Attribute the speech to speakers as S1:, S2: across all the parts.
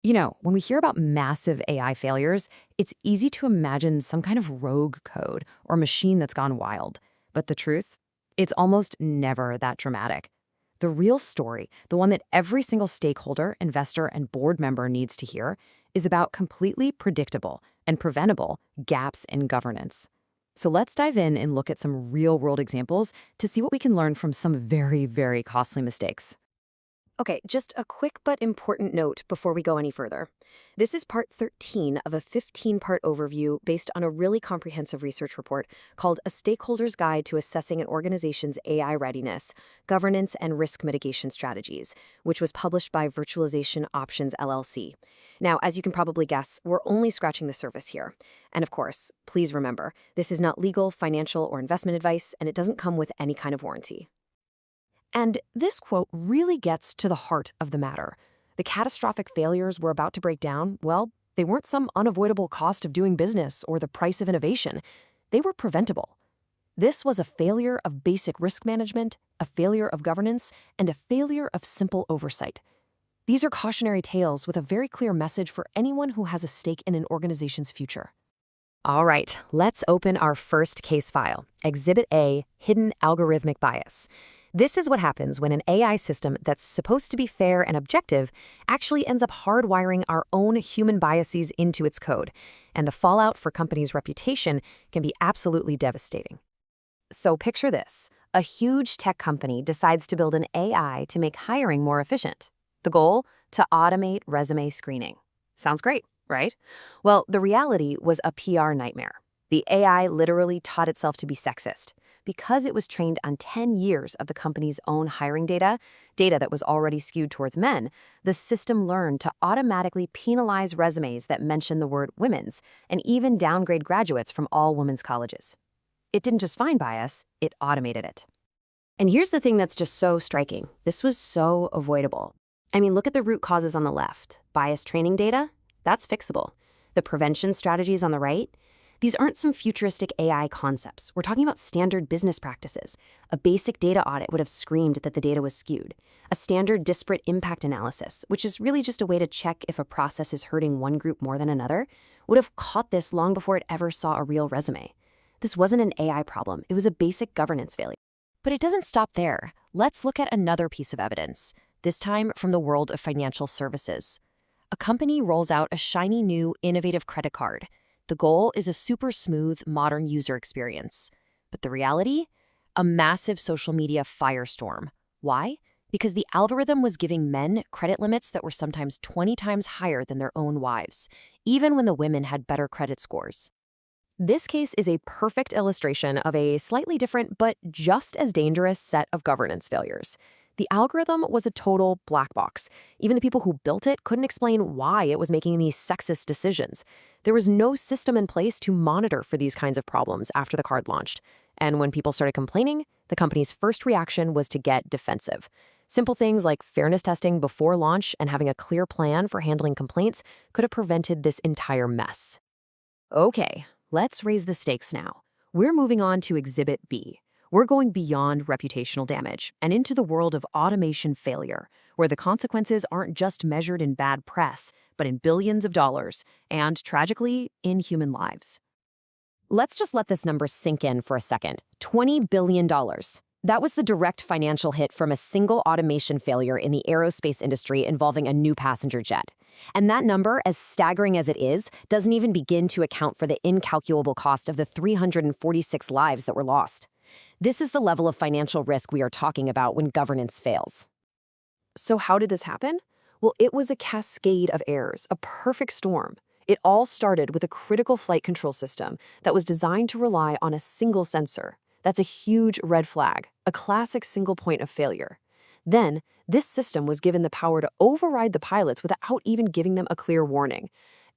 S1: When we hear about massive AI failures, it's easy to imagine some kind of rogue code or machine that's gone wild. But the truth? It's almost never that dramatic. The real story, the one that every single stakeholder, investor, and board member needs to hear, is about completely predictable and preventable gaps in governance. So let's dive in and look at some real-world examples to see what we can learn from some very, very costly mistakes. Okay, just a quick but important note before we go any further. This is part 13 of a 15-part overview based on a really comprehensive research report called A Stakeholder's Guide to Assessing an Organization's AI Readiness, Governance, and Risk Mitigation Strategies, which was published by Virtualization Options LLC. Now, as you can probably guess, we're only scratching the surface here. And of course, please remember, this is not legal, financial, or investment advice, and it doesn't come with any kind of warranty. And this quote really gets to the heart of the matter. The catastrophic failures we're about to break down, well, they weren't some unavoidable cost of doing business or the price of innovation. They were preventable. This was a failure of basic risk management, a failure of governance, and a failure of simple oversight. These are cautionary tales with a very clear message for anyone who has a stake in an organization's future. All right, let's open our first case file, Exhibit A, Hidden Algorithmic Bias. This is what happens when an AI system that's supposed to be fair and objective actually ends up hardwiring our own human biases into its code, and the fallout for companies' reputation can be absolutely devastating. So picture this. A huge tech company decides to build an AI to make hiring more efficient. The goal? To automate resume screening. Sounds great, right? Well, the reality was a PR nightmare. The AI literally taught itself to be sexist. Because it was trained on 10 years of the company's own hiring data that was already skewed towards men, the system learned to automatically penalize resumes that mention the word women's and even downgrade graduates from all women's colleges. It didn't just find bias, it automated it. And here's the thing that's just so striking. This was so avoidable. I mean, look at the root causes on the left. Bias training data? That's fixable. The prevention strategies on the right? These aren't some futuristic AI concepts. We're talking about standard business practices. A basic data audit would have screamed that the data was skewed. A standard disparate impact analysis, which is really just a way to check if a process is hurting one group more than another, would have caught this long before it ever saw a real resume. This wasn't an AI problem. It was a basic governance failure. But it doesn't stop there. Let's look at another piece of evidence, this time from the world of financial services. A company rolls out a shiny new innovative credit card. The goal is a super smooth, modern user experience. But the reality? A massive social media firestorm. Why? Because the algorithm was giving men credit limits that were sometimes 20 times higher than their own wives, even when the women had better credit scores. This case is a perfect illustration of a slightly different but just as dangerous set of governance failures. The algorithm was a total black box. Even the people who built it couldn't explain why it was making these sexist decisions. There was no system in place to monitor for these kinds of problems after the card launched. And when people started complaining, the company's first reaction was to get defensive. Simple things like fairness testing before launch and having a clear plan for handling complaints could have prevented this entire mess. Okay, let's raise the stakes now. We're moving on to Exhibit B. We're going beyond reputational damage and into the world of automation failure, where the consequences aren't just measured in bad press, but in billions of dollars and, tragically, in human lives. Let's just let this number sink in for a second. $20 billion. That was the direct financial hit from a single automation failure in the aerospace industry involving a new passenger jet. And that number, as staggering as it is, doesn't even begin to account for the incalculable cost of the 346 lives that were lost. This is the level of financial risk we are talking about when governance fails. So how did this happen? Well, it was a cascade of errors, a perfect storm. It all started with a critical flight control system that was designed to rely on a single sensor. That's a huge red flag, a classic single point of failure. Then, this system was given the power to override the pilots without even giving them a clear warning.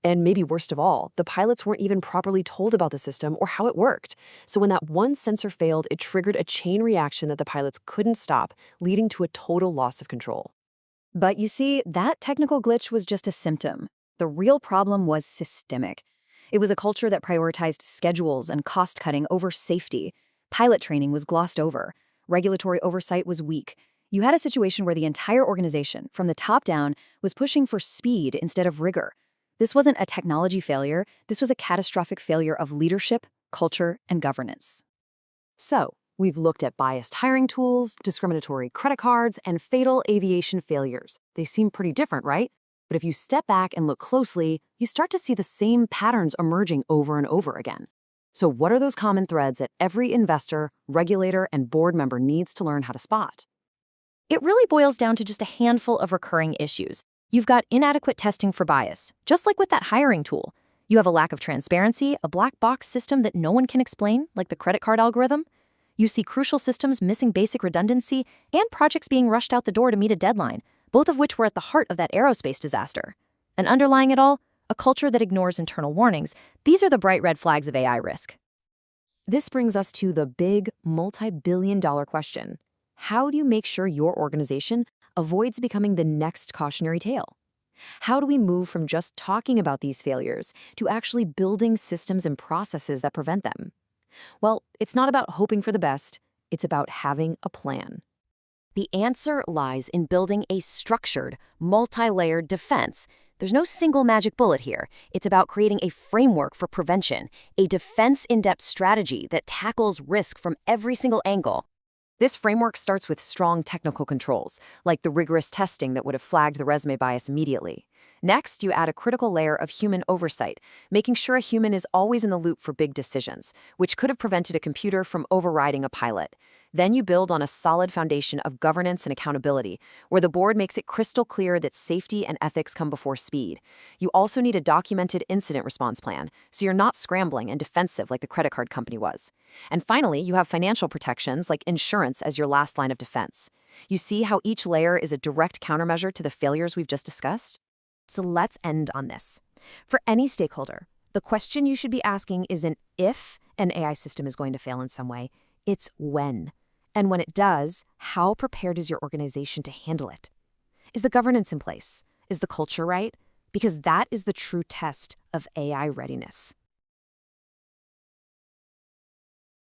S1: And maybe worst of all, the pilots weren't even properly told about the system or how it worked. So when that one sensor failed, it triggered a chain reaction that the pilots couldn't stop, leading to a total loss of control.
S2: But you see, that technical glitch was just a symptom. The real problem was systemic. It was a culture that prioritized schedules and cost-cutting over safety. Pilot training was glossed over. Regulatory oversight was weak. You had a situation where the entire organization, from the top down, was pushing for speed instead of rigor. This wasn't a technology failure, this was a catastrophic failure of leadership, culture, and governance.
S1: So, we've looked at biased hiring tools, discriminatory credit cards, and fatal aviation failures. They seem pretty different, right? But if you step back and look closely, you start to see the same patterns emerging over and over again. So what are those common threads that every investor, regulator, and board member needs to learn how to spot?
S2: It really boils down to just a handful of recurring issues. You've got inadequate testing for bias, just like with that hiring tool. You have a lack of transparency, a black box system that no one can explain, like the credit card algorithm. You see crucial systems missing basic redundancy and projects being rushed out the door to meet a deadline, both of which were at the heart of that aerospace disaster. And underlying it all, a culture that ignores internal warnings. These are the bright red flags of AI risk.
S1: This brings us to the big, multi-billion-dollar question. How do you make sure your organization avoids becoming the next cautionary tale? How do we move from just talking about these failures to actually building systems and processes that prevent them? Well, it's not about hoping for the best, it's about having a plan.
S3: The answer lies in building a structured, multi-layered defense. There's no single magic bullet here. It's about creating a framework for prevention, a defense in-depth strategy that tackles risk from every single angle.
S1: This framework starts with strong technical controls, like the rigorous testing that would have flagged the resume bias immediately. Next, you add a critical layer of human oversight, making sure a human is always in the loop for big decisions, which could have prevented a computer from overriding a pilot. Then you build on a solid foundation of governance and accountability, where the board makes it crystal clear that safety and ethics come before speed. You also need a documented incident response plan, so you're not scrambling and defensive like the credit card company was. And finally, you have financial protections like insurance as your last line of defense. You see how each layer is a direct countermeasure to the failures we've just discussed?
S3: So let's end on this. For any stakeholder, the question you should be asking isn't if an AI system is going to fail in some way, it's when. And when it does, how prepared is your organization to handle it? Is the governance in place? Is the culture right? Because that is the true test of AI readiness.